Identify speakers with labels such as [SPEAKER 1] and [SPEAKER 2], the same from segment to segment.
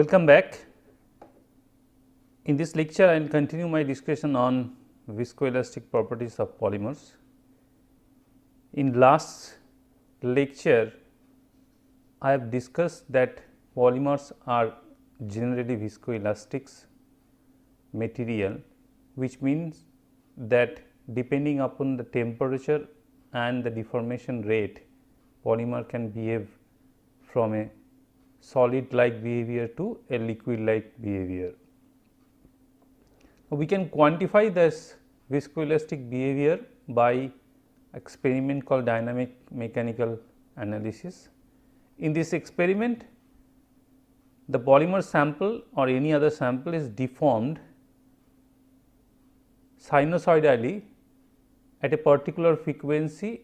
[SPEAKER 1] Welcome back. In this lecture, I will continue my discussion on viscoelastic properties of polymers. In last lecture, I have discussed that polymers are generally viscoelastic material, which means that depending upon the temperature and the deformation rate, polymer can behave from a solid like behavior to a liquid like behavior. We can quantify this viscoelastic behavior by experiment called dynamic mechanical analysis. In this experiment, the polymer sample or any other sample is deformed sinusoidally at a particular frequency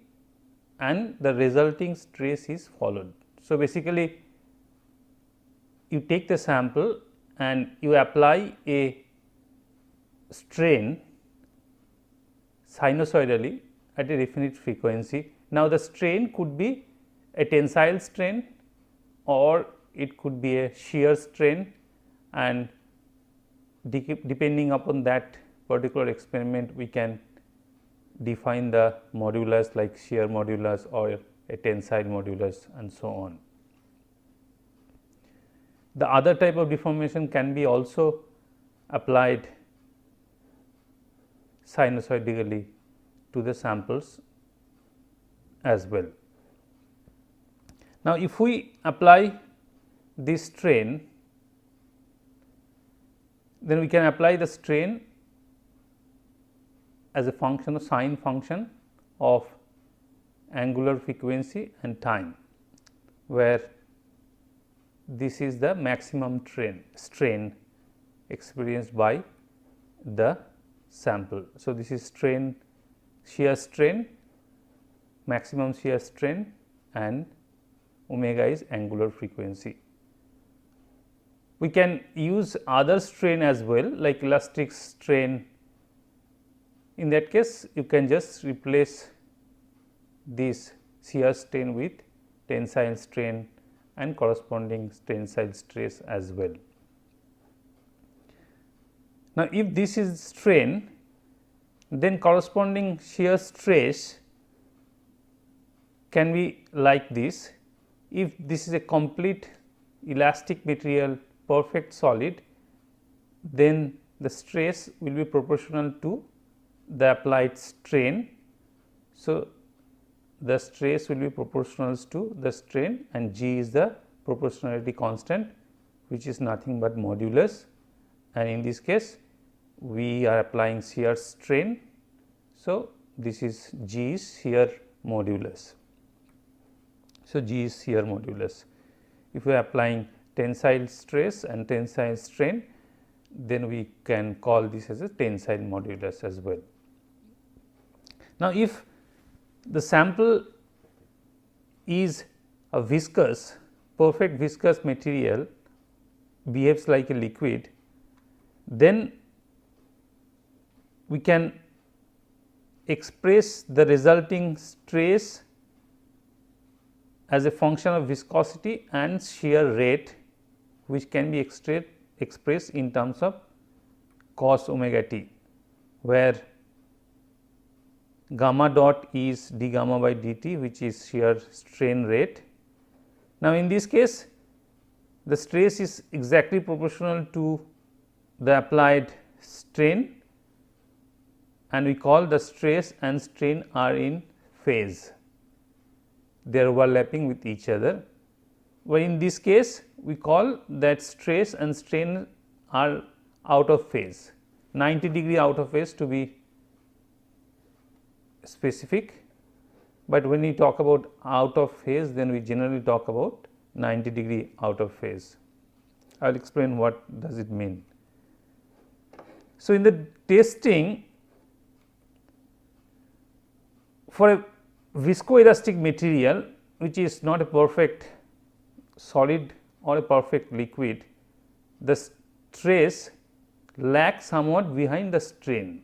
[SPEAKER 1] and the resulting stress is followed. So, basically you take the sample and you apply a strain sinusoidally at a definite frequency. Now, the strain could be a tensile strain or it could be a shear strain, and depending upon that particular experiment we can define the modulus like shear modulus or a tensile modulus and so on. The other type of deformation can be also applied sinusoidally to the samples as well. Now, if we apply this strain, then we can apply the strain as a function of sine function of angular frequency and time, where this is the maximum strain experienced by the sample. So, this is strain, shear strain, maximum shear strain, and omega is angular frequency. We can use other strain as well like elastic strain. In that case, you can just replace this shear strain with tensile strain and corresponding tensile stress as well. Now, if this is strain, then corresponding shear stress can be like this. If this is a complete elastic material, perfect solid, then the stress will be proportional to the applied strain. So, the stress will be proportional to the strain, and G is the proportionality constant, which is nothing but modulus, and in this case we are applying shear strain. So, this is G is shear modulus. So, G is shear modulus. If we are applying tensile stress and tensile strain, then we can call this as a tensile modulus as well. Now, if the sample is a viscous, perfect viscous material, behaves like a liquid, then we can express the resulting stress as a function of viscosity and shear rate, which can be expressed in terms of cos omega t, where gamma dot is d gamma by dt, which is shear strain rate. Now, in this case the stress is exactly proportional to the applied strain, and we call the stress and strain are in phase, they are overlapping with each other. But in this case we call that stress and strain are out of phase, 90° out of phase to be specific, but when we talk about out of phase, then we generally talk about 90° out of phase. I will explain what does it mean. So, in the testing for a viscoelastic material which is not a perfect solid or a perfect liquid, the stress lags somewhat behind the strain,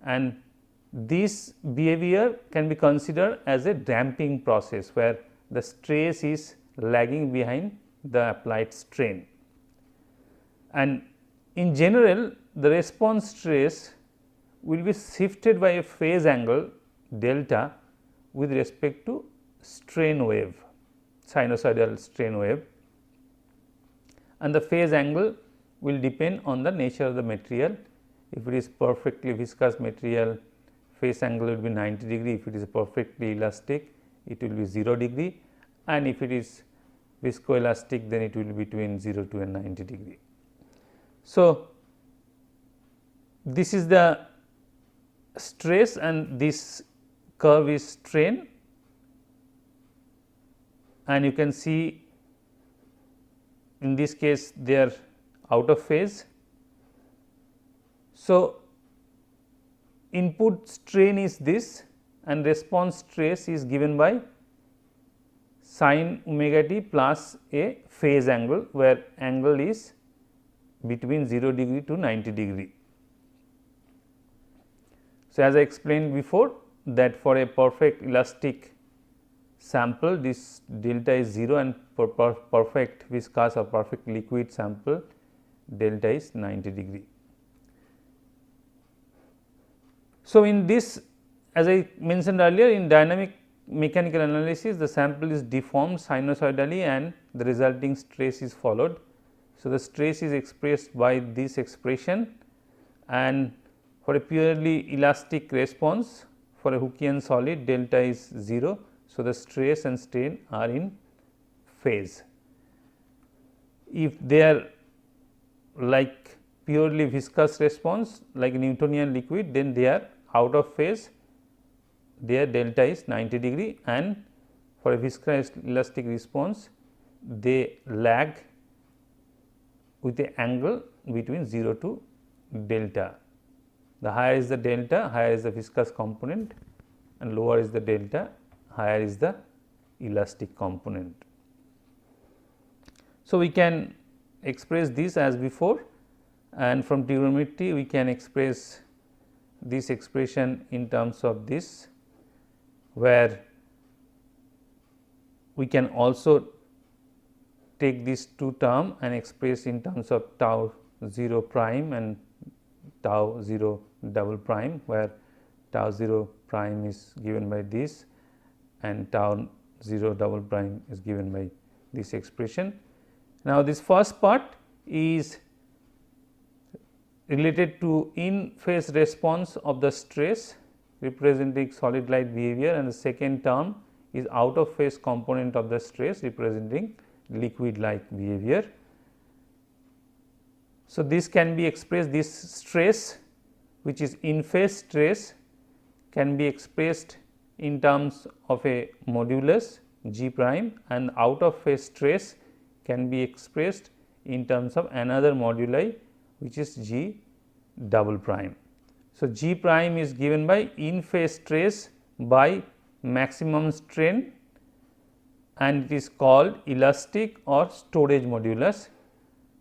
[SPEAKER 1] and this behavior can be considered as a damping process, where the stress is lagging behind the applied strain. and in general the response stress will be shifted by a phase angle delta with respect to strain wave, sinusoidal strain wave, and the phase angle will depend on the nature of the material. If it is perfectly viscous material, phase angle will be 90 degree. If it is perfectly elastic, it will be 0 degree, and if it is viscoelastic, then it will be between 0 to 90 degree. So, this is the stress and this curve is strain, and you can see in this case they are out of phase. So, input strain is this and response stress is given by sin omega t plus a phase angle, where angle is between 0 degree to 90 degree. So, as I explained before that for a perfect elastic sample this delta is 0, and for perfect viscous or perfect liquid sample delta is 90 degree. So, in this, as I mentioned earlier, in dynamic mechanical analysis the sample is deformed sinusoidally and the resulting stress is followed. So, the stress is expressed by this expression, and for a purely elastic response for a Hookean solid delta is 0. So, the stress and strain are in phase. If they are like purely viscous response like Newtonian liquid, then they are out of phase, their delta is 90 degree, and for a viscoelastic response they lag with the angle between 0 to delta. The higher is the delta, higher is the viscous component, and lower is the delta, higher is the elastic component. So, we can express this as before, and from trigonometry we can express this expression in terms of this, where we can also take these two term and express in terms of tau 0 prime and tau 0 double prime, where tau 0 prime is given by this and tau 0 double prime is given by this expression. Now, this first part is related to in phase response of the stress representing solid light behavior, and the second term is out of phase component of the stress representing liquid like behavior. So, this can be expressed, this stress which is in phase stress can be expressed in terms of a modulus G prime, and out of phase stress can be expressed in terms of another moduli which is G double prime. So, G prime is given by in phase stress by maximum strain, and it is called elastic or storage modulus,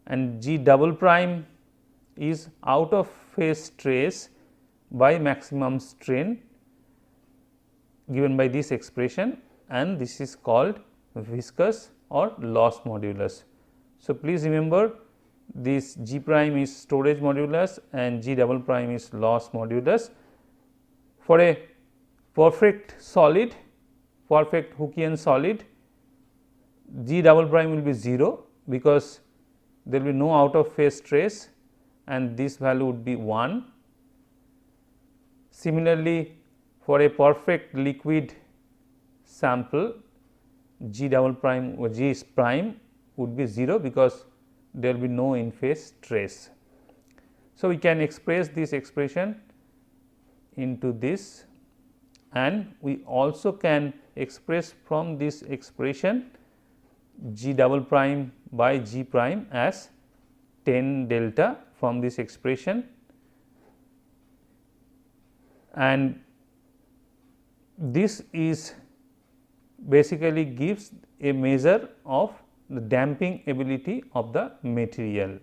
[SPEAKER 1] and G double prime is out of phase stress by maximum strain given by this expression, and this is called viscous or loss modulus. So, please remember this G prime is storage modulus and G double prime is loss modulus. For a perfect solid, perfect Hookean solid, G double prime will be 0 because there will be no out of phase stress and this value would be 1. Similarly, for a perfect liquid sample, G double prime or G prime would be 0 because there will be no in phase stress. So, we can express this expression into this, and we also can express from this expression G double prime by G prime as 10 delta from this expression, and this is basically gives a measure of the damping ability of the material.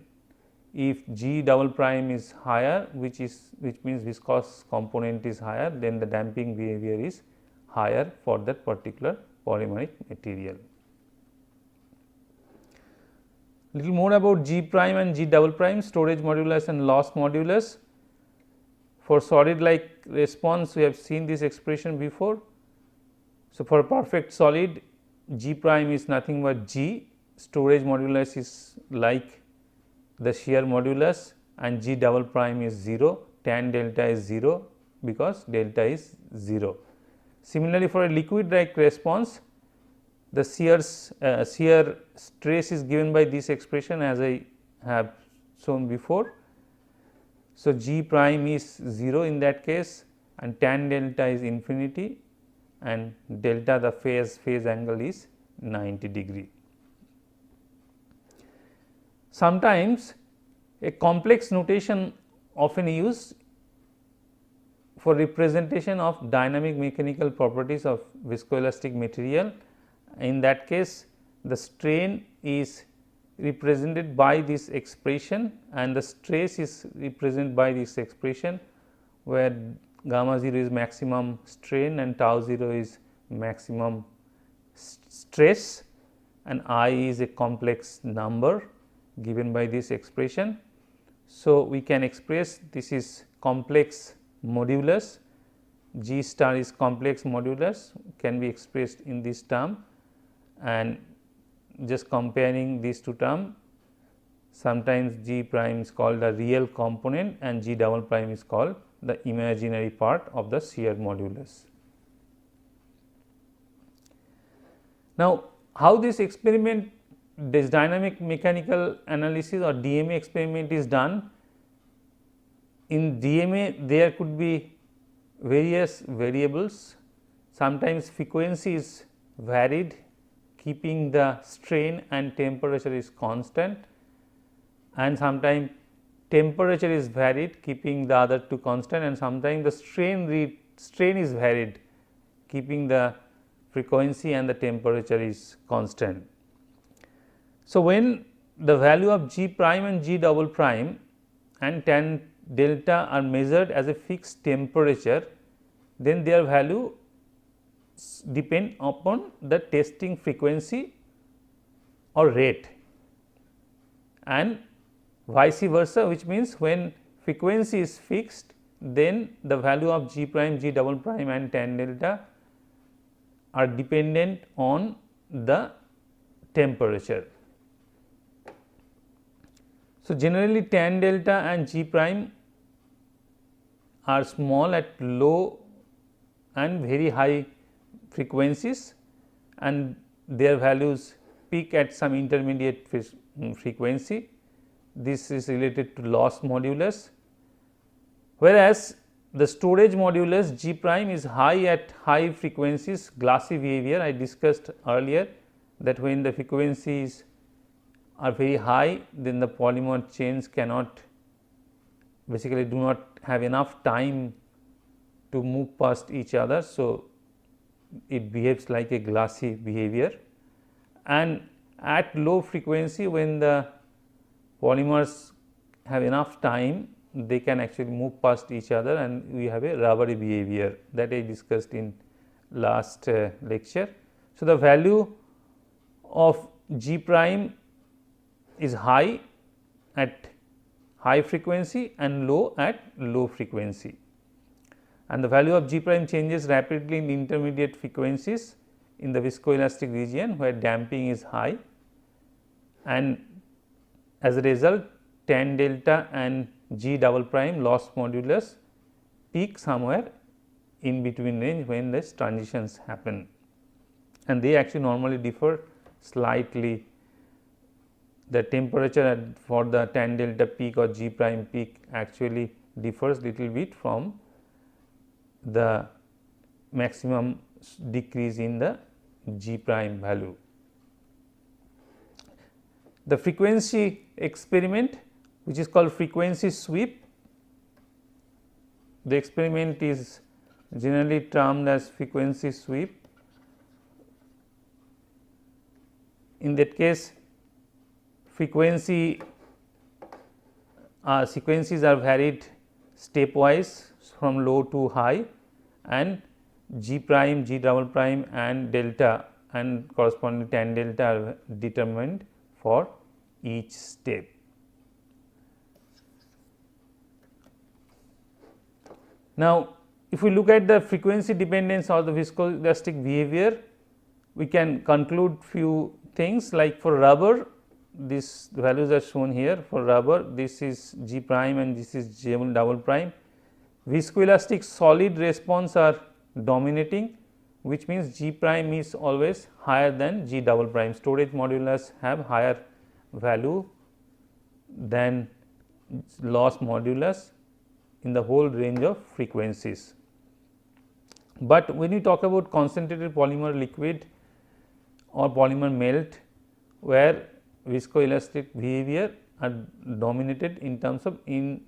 [SPEAKER 1] If G double prime is higher, which means viscous component is higher, then the damping behavior is higher for that particular polymeric material. Little more about G prime and G double prime, storage modulus and loss modulus. For solid like response, we have seen this expression before. So, for a perfect solid, G prime is nothing but G, storage modulus is like the shear modulus, and G double prime is 0, tan delta is 0 because delta is 0. Similarly, for a liquid like response, the shear stress is given by this expression as I have shown before. So, G prime is 0 in that case, and tan delta is infinity, and delta, the phase angle, is 90 degree. Sometimes a complex notation often used for representation of dynamic mechanical properties of viscoelastic material. In that case, the strain is represented by this expression and the stress is represented by this expression, where gamma 0 is maximum strain and tau 0 is maximum stress, and I is a complex number given by this expression. So, we can express this is complex modulus, G star is complex modulus, can be expressed in this term, and just comparing these two terms, sometimes G prime is called the real component and G double prime is called the imaginary part of the shear modulus. Now, how this experiment, this dynamic mechanical analysis or DMA experiment is done? In DMA there could be various variables, sometimes frequency is varied keeping the strain and temperature is constant, and sometimes temperature is varied keeping the other two constant, and sometimes the strain is varied keeping the frequency and the temperature is constant. So, when the value of G prime and G double prime and tan delta are measured as a fixed temperature, then their value depend upon the testing frequency or rate, and vice versa, which means when frequency is fixed, then the value of G prime, G double prime and tan delta are dependent on the temperature. So, generally tan delta and G prime are small at low and very high frequencies, and their values peak at some intermediate frequency. This is related to loss modulus, whereas the storage modulus G prime is high at high frequencies, glassy behavior. I discussed earlier that when the frequencies are very high, then the polymer chains cannot, basically do not have enough time to move past each other. So, it behaves like a glassy behavior, and at low frequency, when the polymers have enough time, they can actually move past each other and we have a rubbery behavior that I discussed in last lecture. So, the value of G prime is high at high frequency and low at low frequency, and the value of G prime changes rapidly in intermediate frequencies in the viscoelastic region where damping is high, and as a result tan delta and G double prime loss modulus peak somewhere in between range when these transitions happen, and they actually normally differ slightly. The temperature for the tan delta peak or G prime peak actually differs little bit from the maximum decrease in the G prime value. The frequency experiment, which is called frequency sweep, the experiment is generally termed as frequency sweep. In that case, frequencies are varied stepwise from low to high, and G prime, G double prime and delta and corresponding tan delta are determined for each step. Now, if we look at the frequency dependence or the viscoelastic behavior, we can conclude few things, like for rubber, these values are shown here. For rubber, this is G prime and this is J double prime. Viscoelastic solid response are dominating, which means G prime is always higher than G double prime. Storage modulus have higher value than loss modulus in the whole range of frequencies. But when you talk about concentrated polymer liquid or polymer melt, where viscoelastic behavior are dominated in terms of in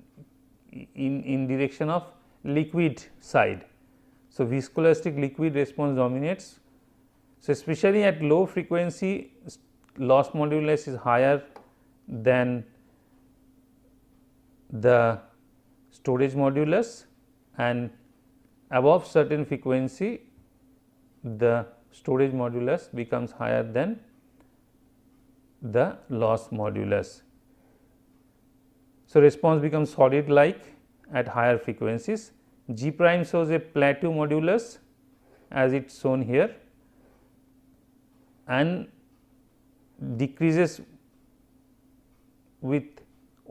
[SPEAKER 1] direction of liquid side. So, viscoelastic liquid response dominates. So, especially at low frequency, loss modulus is higher than the storage modulus, and above certain frequency the storage modulus becomes higher than the loss modulus. So, response becomes solid like at higher frequencies. G prime shows a plateau modulus as it is shown here and decreases with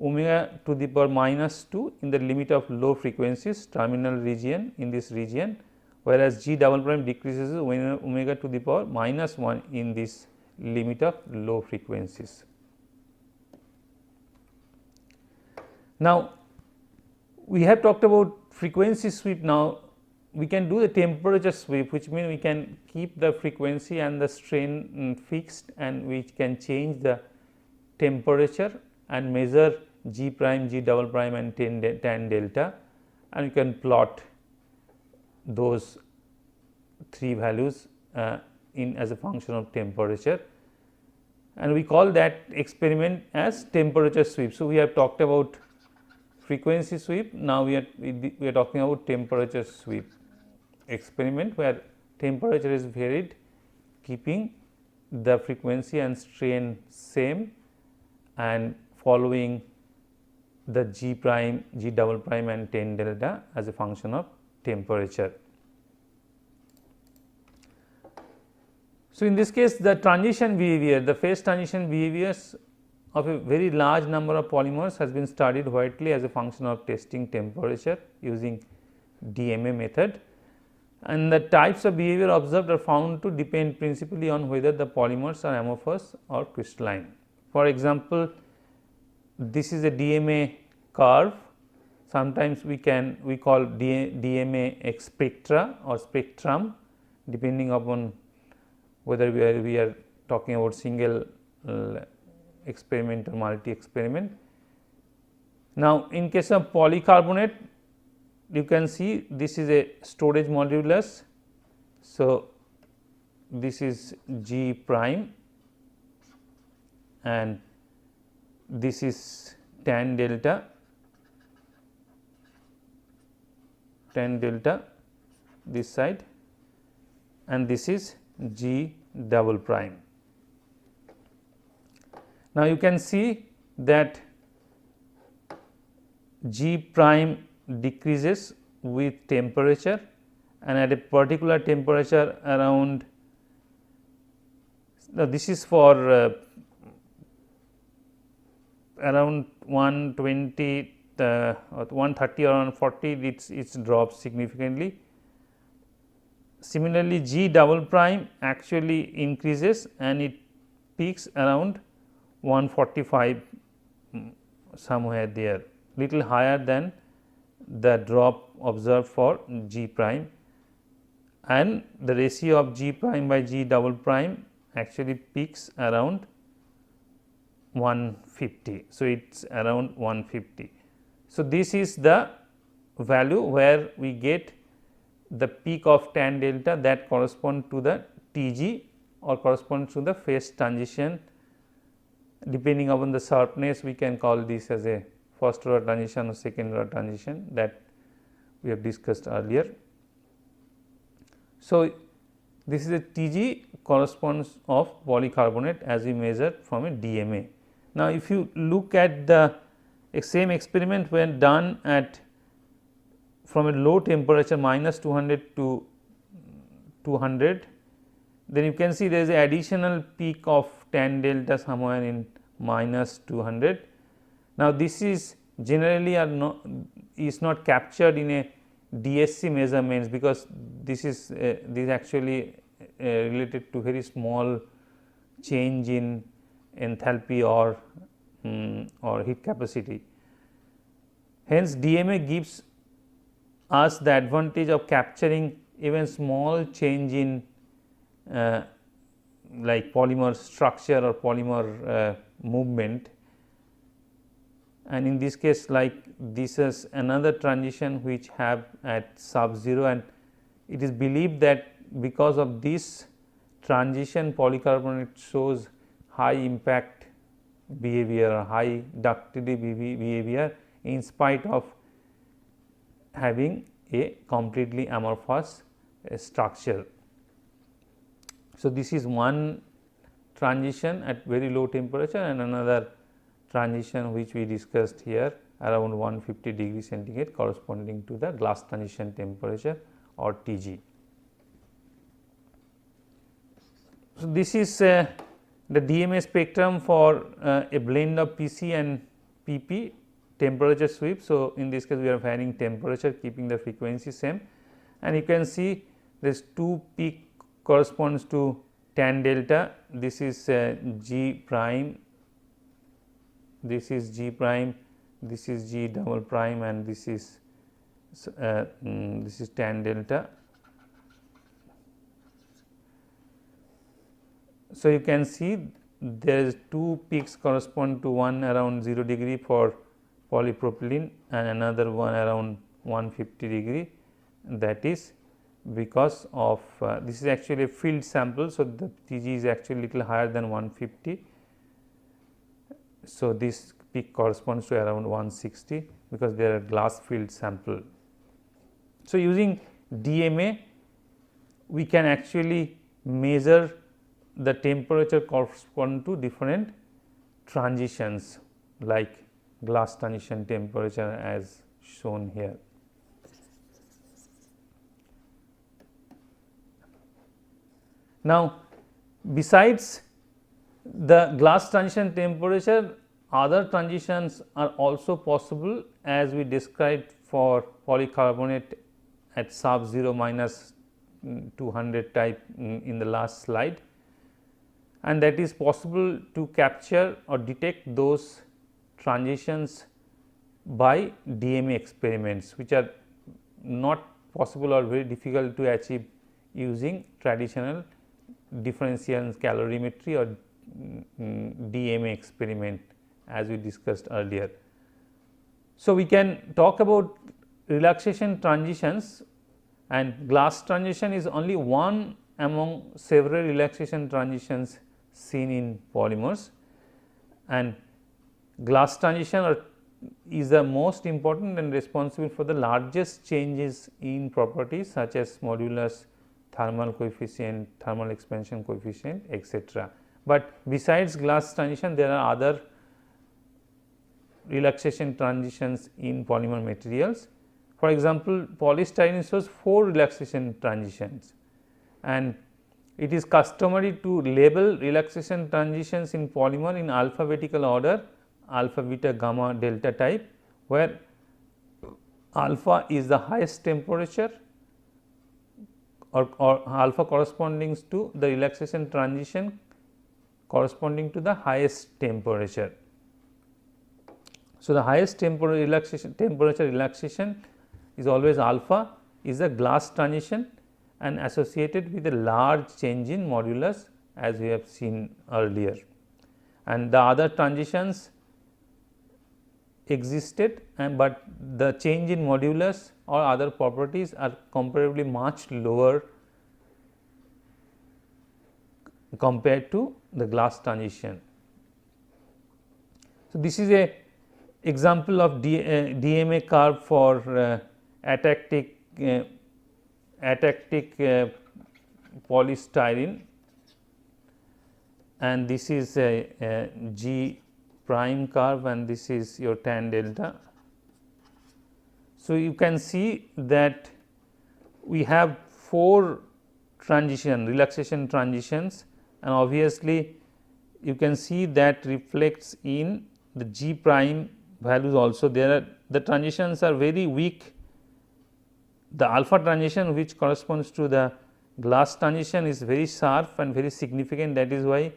[SPEAKER 1] omega to the power minus 2 in the limit of low frequencies, terminal region in this region, whereas G double prime decreases when omega to the power minus 1 in this limit of low frequencies. Now, we have talked about frequency sweep. Now, we can do the temperature sweep, which means we can keep the frequency and the strain fixed, and we can change the temperature and measure G prime, G double prime and tan delta, and you can plot those three values in as a function of temperature, and we call that experiment as temperature sweep. So, we have talked about frequency sweep, now we are talking about temperature sweep experiment, where temperature is varied keeping the frequency and strain same and following the G prime, G double prime and tan delta as a function of temperature. So, in this case the transition behavior, the phase transition behaviors of a very large number of polymers has been studied widely as a function of testing temperature using DMA method, and the types of behavior observed are found to depend principally on whether the polymers are amorphous or crystalline. For example, this is a DMA curve, sometimes we call DMA X spectra or spectrum, depending upon whether we are talking about single experiment or multi experiment. Now, in case of polycarbonate, you can see this is a storage modulus. So, this is G prime and this is tan delta this side, and this is G double prime. Now, you can see that G prime decreases with temperature, and at a particular temperature around, now this is for around 120 or 130 or 140, it drops significantly. Similarly, G double prime actually increases and it peaks around 145 somewhere there, little higher than the drop observed for G prime, and the ratio of G prime by G double prime actually peaks around 150. So, it is around 150. So, this is the value where we get the peak of tan delta that correspond to the Tg or corresponds to the phase transition. Depending upon the sharpness, we can call this as a first order transition or second order transition that we have discussed earlier. So, this is a Tg corresponds of polycarbonate as we measured from a DMA. Now, if you look at the same experiment when done at from a low temperature minus 200 to 200, then you can see there is an additional peak of tan delta somewhere in minus 200. Now, this is generally is not captured in a DSC measurements, because this is actually related to very small change in enthalpy or heat capacity. Hence, DMA gives us the advantage of capturing even small change in like polymer structure or polymer movement, and in this case like this is another transition which have at sub 0, and it is believed that because of this transition polycarbonate shows high impact behavior or high ductility behavior in spite of having a completely amorphous structure. So, this is one transition at very low temperature and another transition which we discussed here around 150 degree centigrade corresponding to the glass transition temperature or Tg. So, this is the DMA spectrum for a blend of PC and PP temperature sweep. So, in this case we are varying temperature keeping the frequency same, and you can see this 2 peak corresponds to tan delta. This is G prime, this is G prime, this is G double prime, and this is tan delta. So, you can see there is 2 peaks correspond to one around 0 degree for polypropylene and another one around 150 degree, that is because of this is actually a field sample. So, the Tg is actually little higher than 150. So, this peak corresponds to around 160 because they are glass field sample. So, using DMA we can actually measure the temperature correspond to different transitions like glass transition temperature as shown here. Now, besides the glass transition temperature, other transitions are also possible as we described for polycarbonate at sub 0 minus 200 type in the last slide, and that is possible to capture or detect those transitions by DMA experiments, which are not possible or very difficult to achieve using traditional differential calorimetry or DMA experiment as we discussed earlier. So, we can talk about relaxation transitions, and glass transition is only one among several relaxation transitions seen in polymers, and glass transition is the most important and responsible for the largest changes in properties such as modulus, thermal coefficient, thermal expansion coefficient, etc. But besides glass transition, there are other relaxation transitions in polymer materials. For example, polystyrene shows 4 relaxation transitions, and it is customary to label relaxation transitions in polymer in alphabetical order, alpha, beta, gamma, delta type, where alpha is the highest temperature or alpha corresponding to the relaxation transition corresponding to the highest temperature. So, the highest temperature relaxation is always alpha, is a glass transition and associated with a large change in modulus as we have seen earlier, and the other transitions existed, but the change in modulus or other properties are comparably much lower compared to the glass transition. So, this is a example of DMA curve for atactic polystyrene, and this is G prime curve and this is your tan delta. So, you can see that we have 4 relaxation transitions, and obviously you can see that reflects in the G prime values also. There are the transitions are very weak. The alpha transition, which corresponds to the glass transition, is very sharp and very significant. That is why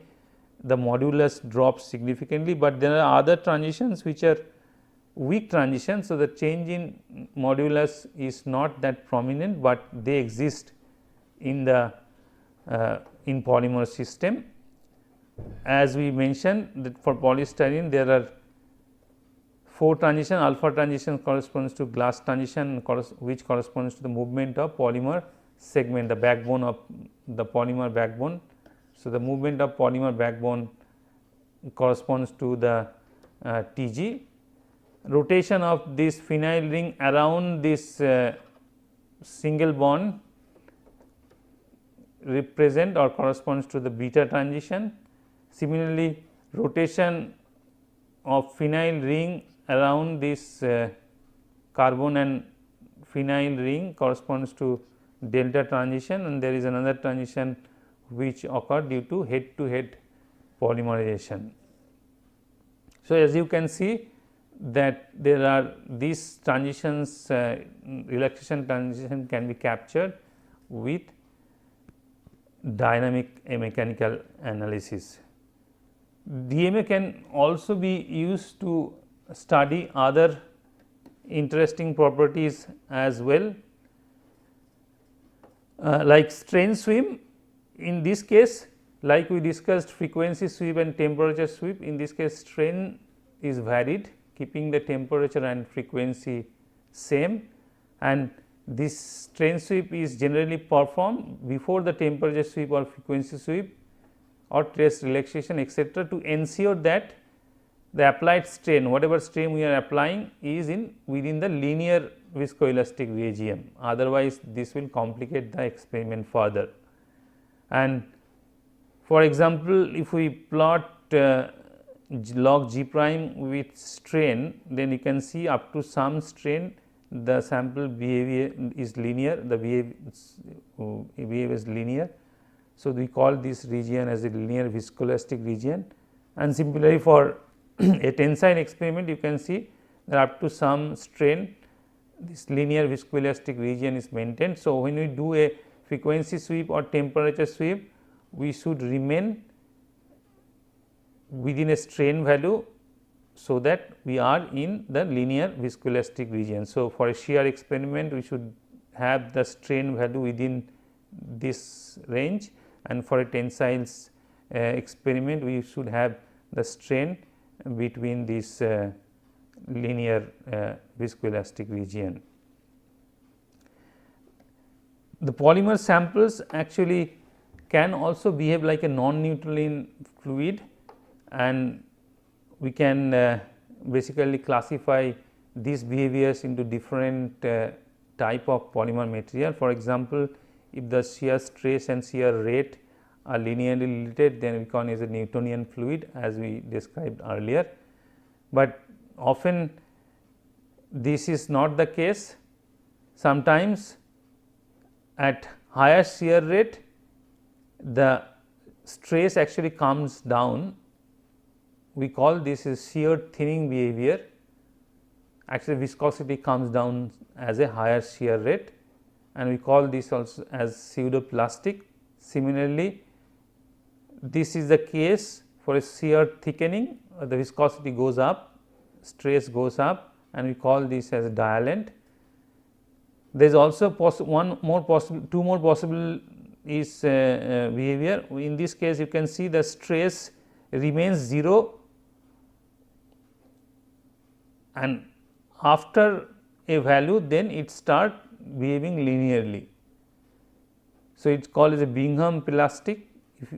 [SPEAKER 1] the modulus drops significantly, but there are other transitions which are weak transitions. So, the change in modulus is not that prominent, but they exist in the in polymer system. As we mentioned that for polystyrene there are 4 transition. Alpha transition corresponds to glass transition, which corresponds to the movement of polymer segment, the backbone of the polymer backbone. So, the movement of polymer backbone corresponds to the Tg. Rotation of this phenyl ring around this single bond represent or corresponds to the beta transition. Similarly, rotation of phenyl ring around this carbon and phenyl ring corresponds to delta transition, and there is another transition which occur due to head to head polymerization. So, as you can see that there are these transitions, relaxation transition can be captured with dynamic mechanical analysis. DMA can also be used to study other interesting properties as well, like strain sweep. In this case, like we discussed frequency sweep and temperature sweep, in this case strain is varied, keeping the temperature and frequency same, and this strain sweep is generally performed before the temperature sweep or frequency sweep or trace relaxation, etc., to ensure that the applied strain, whatever strain we are applying, is within the linear viscoelastic regime. Otherwise, this will complicate the experiment further. And for example, if we plot log G prime with strain, then you can see up to some strain the sample behavior is linear, the behavior is linear. So, we call this region as a linear viscoelastic region, and similarly for a tensile experiment you can see that up to some strain this linear viscoelastic region is maintained. So, when we do a frequency sweep or temperature sweep, we should remain within a strain value, so that we are in the linear viscoelastic region. So, for a shear experiment we should have the strain value within this range, and for a tensile experiment we should have the strain between this linear viscoelastic region. The polymer samples actually can also behave like a non-Newtonian fluid, and we can basically classify these behaviors into different type of polymer material. For example, if the shear stress and shear rate are linearly related, then we call it as a Newtonian fluid, as we described earlier. But often this is not the case. Sometimes at higher shear rate the stress actually comes down. We call this as shear thinning behavior. Actually viscosity comes down as a higher shear rate, and we call this also as pseudoplastic. Similarly, this is the case for a shear thickening, the viscosity goes up, stress goes up, and we call this as dialent. There is also two more possible is behavior. In this case you can see the stress remains 0, and after a value then it start behaving linearly. So, it is called as a Bingham plastic.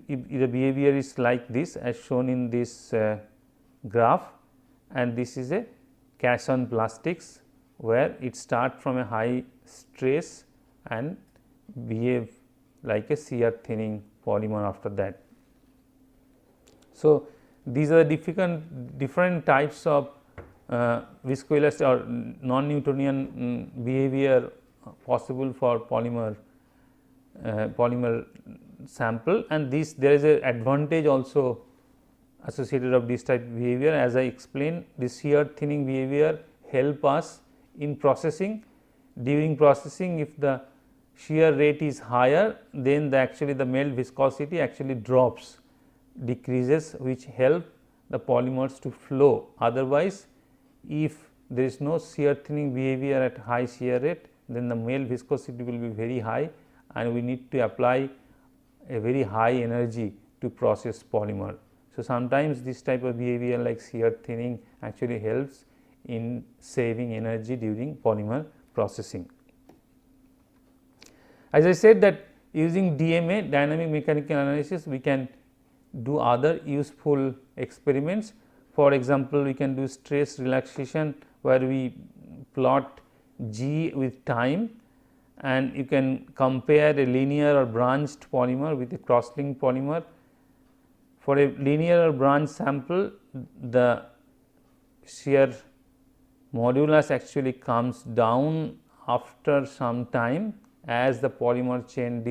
[SPEAKER 1] If the behavior is like this as shown in this graph, and this is a Casson plastics where it start from a high stress and behave like a shear thinning polymer after that. So, these are the different types of viscoelastic or non-Newtonian behavior possible for polymer sample, and this there is a advantage also associated of this type of behavior. As I explained, this shear thinning behavior help us in processing. During processing, if the shear rate is higher, then the melt viscosity actually drops, decreases, which help the polymers to flow. Otherwise, if there is no shear thinning behavior at high shear rate, then the melt viscosity will be very high, and we need to apply a very high energy to process polymer. So, sometimes this type of behavior like shear thinning actually helps in saving energy during polymer processing. As I said that using DMA, dynamic mechanical analysis, we can do other useful experiments. For example, we can do stress relaxation, where we plot G with time, and you can compare a linear or branched polymer with a cross-linked polymer. For a linear or branch sample, the shear modulus actually comes down after some time as the polymer chain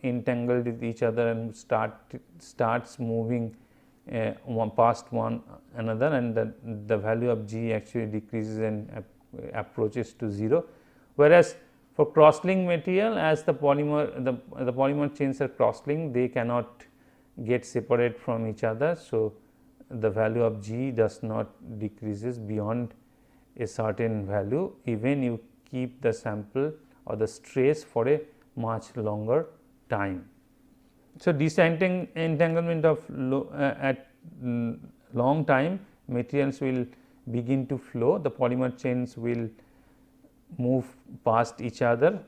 [SPEAKER 1] entangled with each other and starts moving past one another, and the value of G actually decreases and approaches to 0. Whereas, for cross-linked material, as the polymer chains are cross-linked, they cannot get separate from each other. So, the value of G does not decreases beyond a certain value, even you keep the sample or the stress for a much longer time. So, disentanglement of at long time, materials will begin to flow, the polymer chains will move past each other,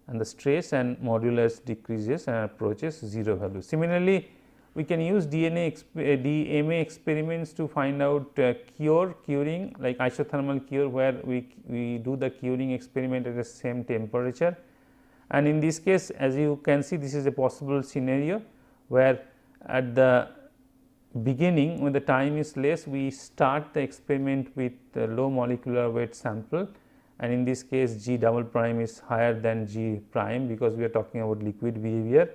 [SPEAKER 1] and the stress and modulus decreases and approaches 0 value. Similarly, we can use DMA experiments to find out curing, like isothermal cure, where we do the curing experiment at the same temperature. And in this case, as you can see, this is a possible scenario where at the beginning, when the time is less, we start the experiment with low molecular weight sample, and in this case G double prime is higher than G prime, because we are talking about liquid behavior.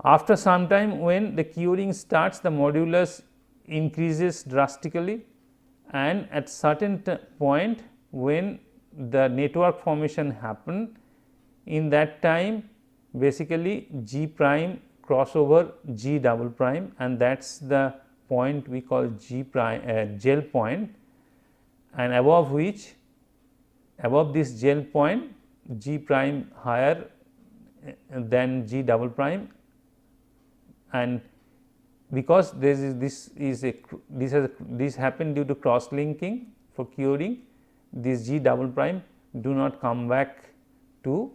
[SPEAKER 1] After some time, when the curing starts, the modulus increases drastically, and at certain point when the network formation happen, in that time basically G prime cross over G double prime, and that is the point we call G prime gel point, and above this gel point G prime higher than G double prime, and because this happened due to cross linking for curing, this G double prime do not come back to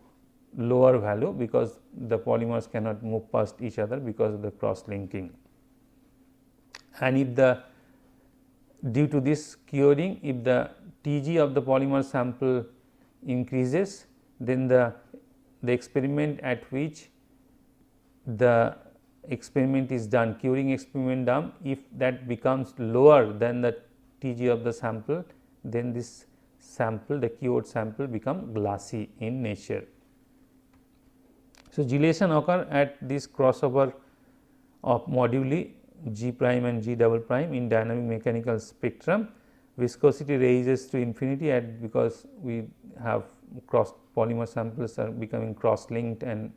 [SPEAKER 1] lower value, because the polymers cannot move past each other because of the cross linking. And if due to this curing, if the Tg of the polymer sample increases, then the experiment at which the experiment is done, curing experiment done, if that becomes lower than the Tg of the sample, then this sample, the cured sample, become glassy in nature. So, gelation occur at this crossover of moduli G prime and G double prime in dynamic mechanical spectrum. Viscosity raises to infinity because we have polymer samples are becoming cross linked and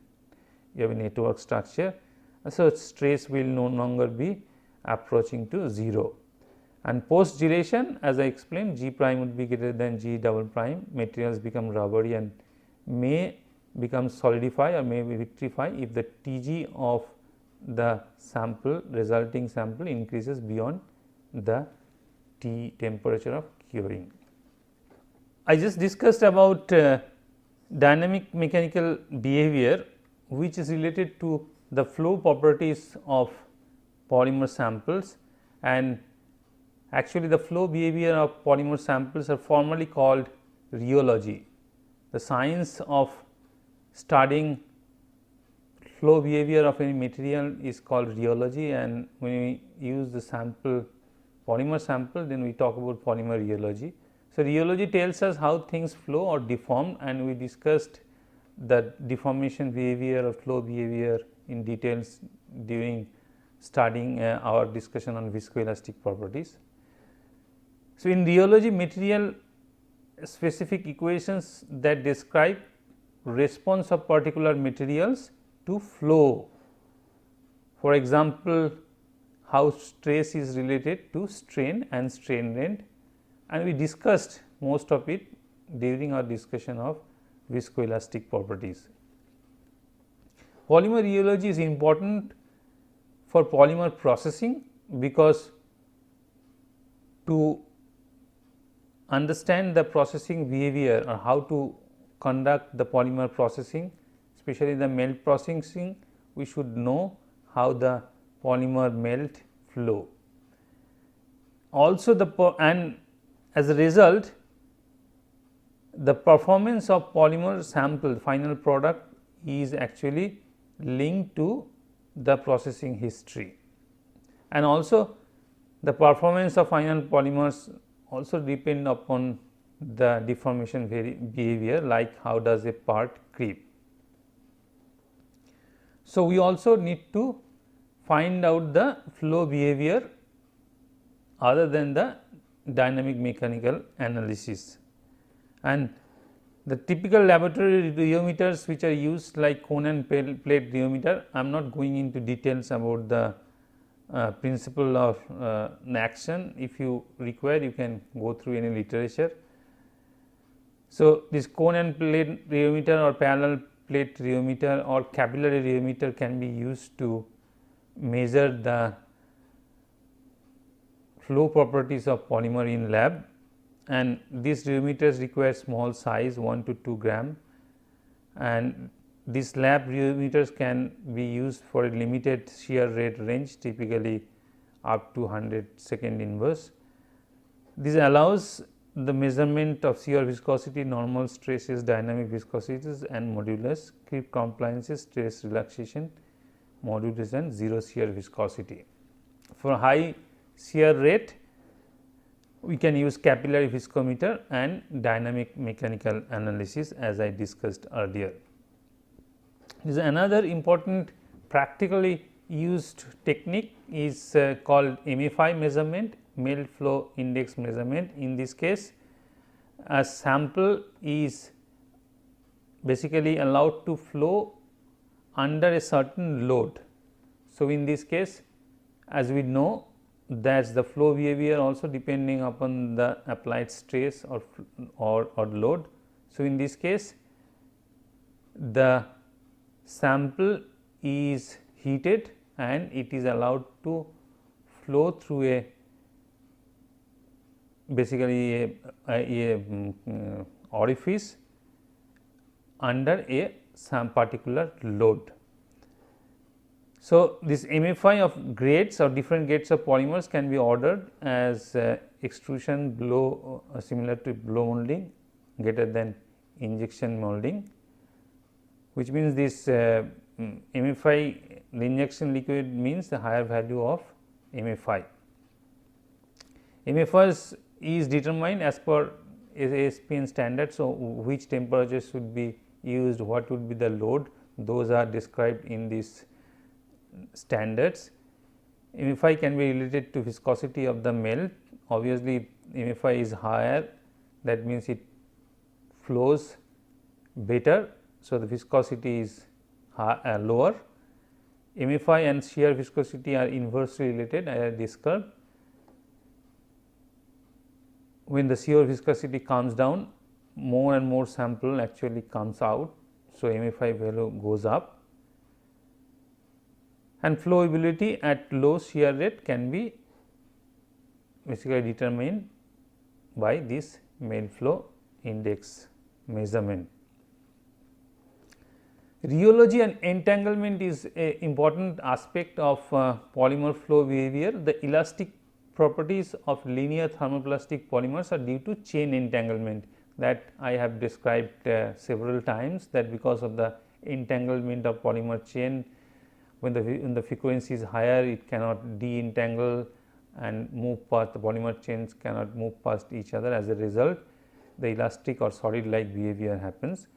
[SPEAKER 1] you have a network structure. So, stress will no longer be approaching to 0, and post gelation, as I explained, G prime would be greater than G double prime, materials become rubbery and may become solidify or may vitrify if the Tg of the sample, resulting sample, increases beyond the T temperature of curing. I just discussed about dynamic mechanical behavior, which is related to the flow properties of polymer samples, and actually the flow behavior of polymer samples are formally called rheology, the science of studying flow behavior of any material is called rheology, and when we use the sample polymer sample, then we talk about polymer rheology. So, rheology tells us how things flow or deform, and we discussed the deformation behavior or flow behavior in details during studying our discussion on viscoelastic properties. So, in rheology, material specific equations that describe response of particular materials to flow. For example, how stress is related to strain and strain rate, and we discussed most of it during our discussion of viscoelastic properties. Polymer rheology is important for polymer processing, because to understand the processing behavior or how to conduct the polymer processing, especially the melt processing, we should know how the polymer melt flow. Also and as a result, the performance of polymer sample final product is actually linked to the processing history, and also the performance of final polymers also depend upon the deformation behavior, like how does a part creep. So, we also need to find out the flow behavior other than the dynamic mechanical analysis, and the typical laboratory rheometers which are used like cone and plate rheometer. I am not going into details about the principle of action. If you require, you can go through any literature. So, this cone and plate rheometer or parallel plate rheometer or capillary rheometer can be used to measure the flow properties of polymer in lab, and these rheometers require small size 1 to 2 gram, and these lab rheometers can be used for a limited shear rate range, typically up to 100 second inverse. This allows the measurement of shear viscosity, normal stresses, dynamic viscosities and modulus, creep compliances, stress relaxation, modulus and zero shear viscosity. For high shear rate, we can use capillary viscometer and dynamic mechanical analysis, as I discussed earlier. This is another important practically used technique is called MFI measurement, melt flow index measurement. In this case, a sample is basically allowed to flow under a certain load. So, in this case, as we know, that is the flow behavior also depending upon the applied stress or load. So, in this case, the sample is heated and it is allowed to flow through a basically a orifice under some particular load. So, this MFI of grades or different grades of polymers can be ordered as extrusion, blow similar to blow molding greater than injection molding, which means this MFI, the injection liquid means the higher value of MFI. MFI is determined as per ASPN standard. So, which temperature should be used, what would be the load, those are described in these standards. MFI can be related to viscosity of the melt. Obviously, MFI is higher, that means it flows better. So, the viscosity is lower. MFI and shear viscosity are inversely related, as I described. When the shear viscosity comes down, more and more sample actually comes out. So, MFI value goes up, and flowability at low shear rate can be basically determined by this melt flow index measurement. Rheology and entanglement is an important aspect of polymer flow behavior. The elastic properties of linear thermoplastic polymers are due to chain entanglement that I have described several times, that because of the entanglement of polymer chain. When the frequency is higher, it cannot de-entangle and move past, the polymer chains cannot move past each other. As a result, the elastic or solid like behavior happens,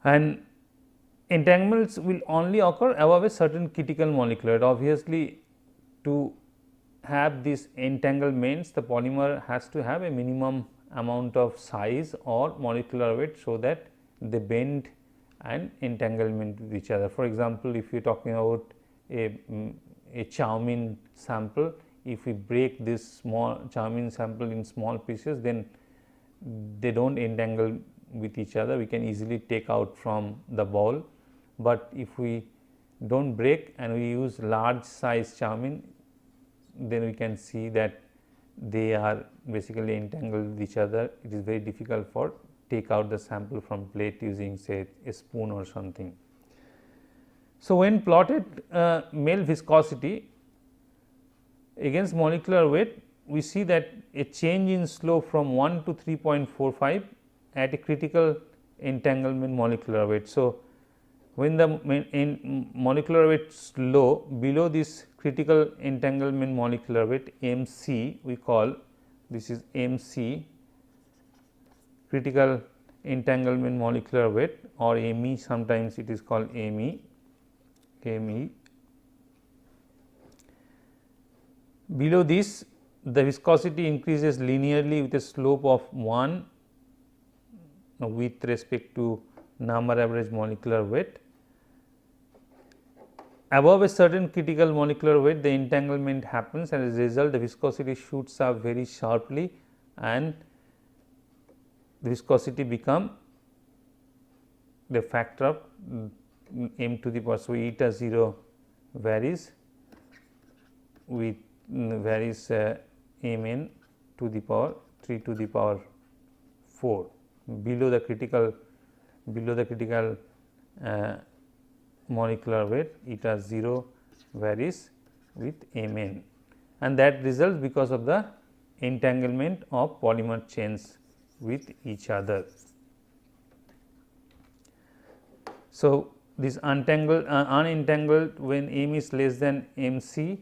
[SPEAKER 1] and entanglements will only occur above a certain critical molecular weight. Obviously, to have these entanglements, the polymer has to have a minimum amount of size or molecular weight, so that they bend and entanglement with each other. For example, if you are talking about a chow mein sample, if we break this small chow mein sample in small pieces, then they do not entangle with each other, we can easily take out from the bowl. But if we do not break and we use large size chow mein, then we can see that they are basically entangled with each other. It is very difficult for take out the sample from plate using, say, a spoon or something. So, when plotted male viscosity against molecular weight, we see that a change in slope from 1 to 3.45 at a critical entanglement molecular weight. So, when the molecular weight is low, below this critical entanglement molecular weight MC, we call this is MC, critical entanglement molecular weight, or ME, sometimes it is called ME. Below this, the viscosity increases linearly with a slope of 1 with respect to number average molecular weight. Above a certain critical molecular weight, the entanglement happens, and as a result the viscosity shoots up very sharply, and the viscosity become the factor of m to the power. So, eta 0 varies with mn to the power 3 to the power 4 below the critical molecular weight. Eta 0 varies with mn, and that results because of the entanglement of polymer chains with each other. So, this unentangled when m is less than mc,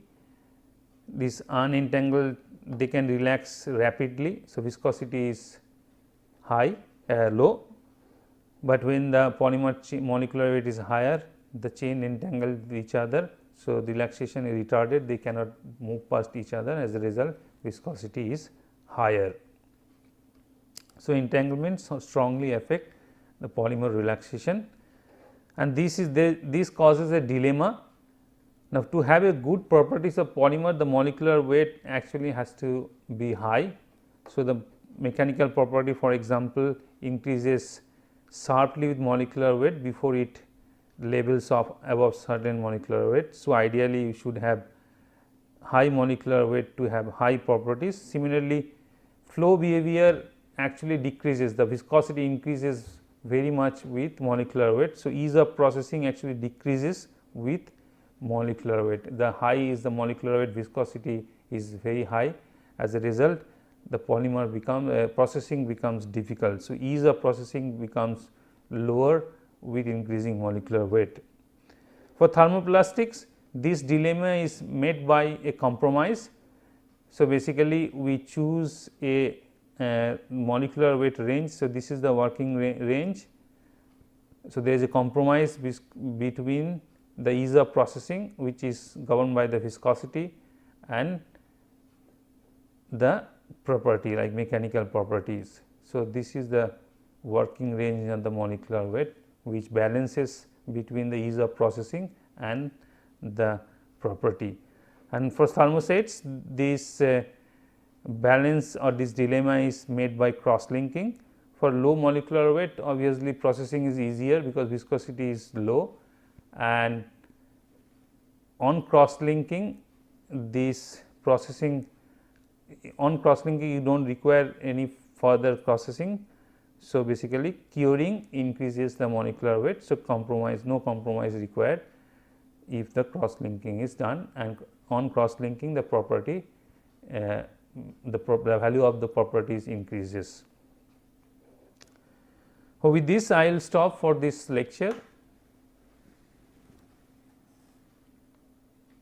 [SPEAKER 1] this unentangled they can relax rapidly. So, viscosity is high low, but when the polymer molecular weight is higher, the chain entangled with each other. So, the relaxation is retarded, they cannot move past each other, as a result viscosity is higher. So, entanglements strongly affect the polymer relaxation, and this causes a dilemma. Now, to have a good properties of polymer, the molecular weight actually has to be high. So, the mechanical property, for example, increases sharply with molecular weight before it levels off above certain molecular weight. So, ideally you should have high molecular weight to have high properties. Similarly, flow behavior actually decreases, the viscosity increases very much with molecular weight. So, ease of processing actually decreases with molecular weight. The high is the molecular weight, viscosity is very high. As a result, the polymer processing becomes difficult. So, ease of processing becomes lower with increasing molecular weight. For thermoplastics, this dilemma is made by a compromise. So, basically we choose a molecular weight range. So, this is the working range. So, there is a compromise between the ease of processing, which is governed by the viscosity, and the property like mechanical properties. So, this is the working range of the molecular weight, which balances between the ease of processing and the property. And for thermosets, this balance or this dilemma is made by cross linking. For low molecular weight, obviously processing is easier because viscosity is low, and on cross linking, this processing on cross linking you do not require any further processing. So, basically curing increases the molecular weight. So, no compromise required if the cross linking is done, and on cross linking the property the value of the properties increases. So, with this I will stop for this lecture.